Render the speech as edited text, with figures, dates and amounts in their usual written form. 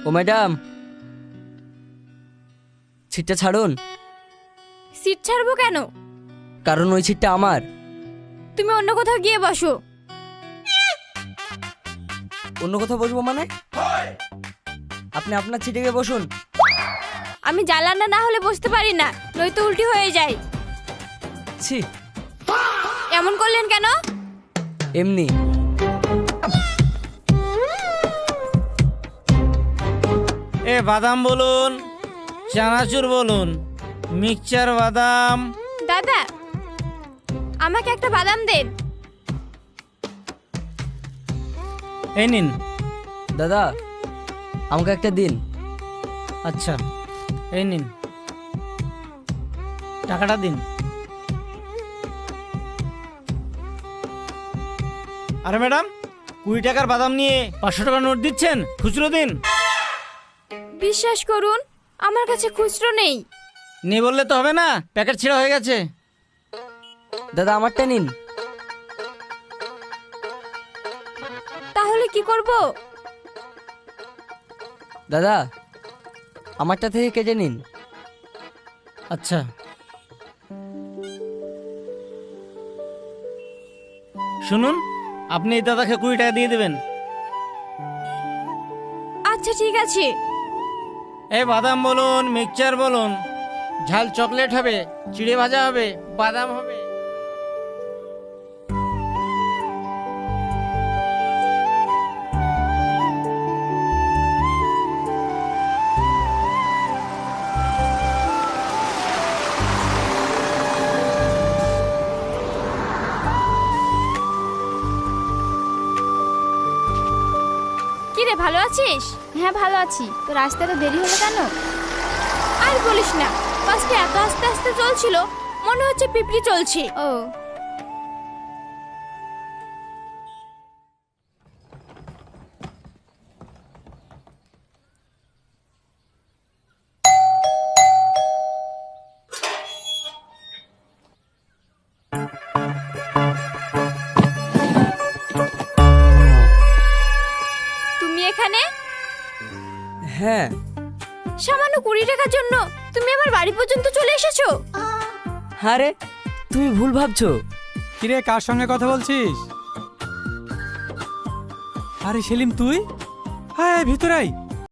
ও madam, সিটটা ছাড়ুন। Seat ছাড়বো কেন? কারণ ওই সিটটা আমার। তুমি অন্য কোথাও গিয়ে বসো। অন্য কোথাও বসবো মানে? আপনি আপনার সিটে গিয়ে বসুন। আমি জানালা না হলে বসতে পারি না, নয়তো উল্টি হয়ে যায়। ছি, এমন করলেন কেন? এমনি। এ বাদাম বলুন, চানাচুর বলুন, মিক্সচার বাদাম। দাদা, আমাকে একটা বাদাম দেন। এই নিন। দাদা, আমাকে একটা দিন। আচ্ছা, এই নিন, টাকাটা দিন। আরে ম্যাডাম, 20 টাকার বাদাম নিয়ে 500 টাকার নোট দিচ্ছেন, খুচরো দিন। বিশ্বাস করুন, আমার কাছে খুচরো নেই। নেই বললে তো হবে না, প্যাকেট ছেঁড়া হয়ে গেছে। দাদা, আমারটা নিন। তাহলে কি করব? দাদা, আমারটা থেকে কেটে নিন। আচ্ছা, শুনুন, আপনি এই দাদাকে 20 টাকা দিয়ে দেবেন। আচ্ছা ঠিক আছে। এই বাদাম বলুন, মিক্সচার বলুন, ঝাল চকলেট হবে, চিড়ে ভাজা হবে, বাদাম হবে। কি রে, ভালো আছিস? হ্যাঁ ভালো আছি। তো রাস্তাটা দেরি হলো কেন? আর বলিস না, বাসটা এত আস্তে আস্তে চলছিল, মনে হচ্ছে পিঁপড়ি চলছে। ও, তুমি এখানে? হ্যাঁ। সামান্য 20 টাকার জন্য তুমি আমার বাড়ি পর্যন্ত চলে এসেছো? আরে, তুমি ভুল ভাবছো। কিরে, কার সঙ্গে কথা বলছিস? আরে সেলিম, তুই? হ্যাঁ, ভিতরে আয়।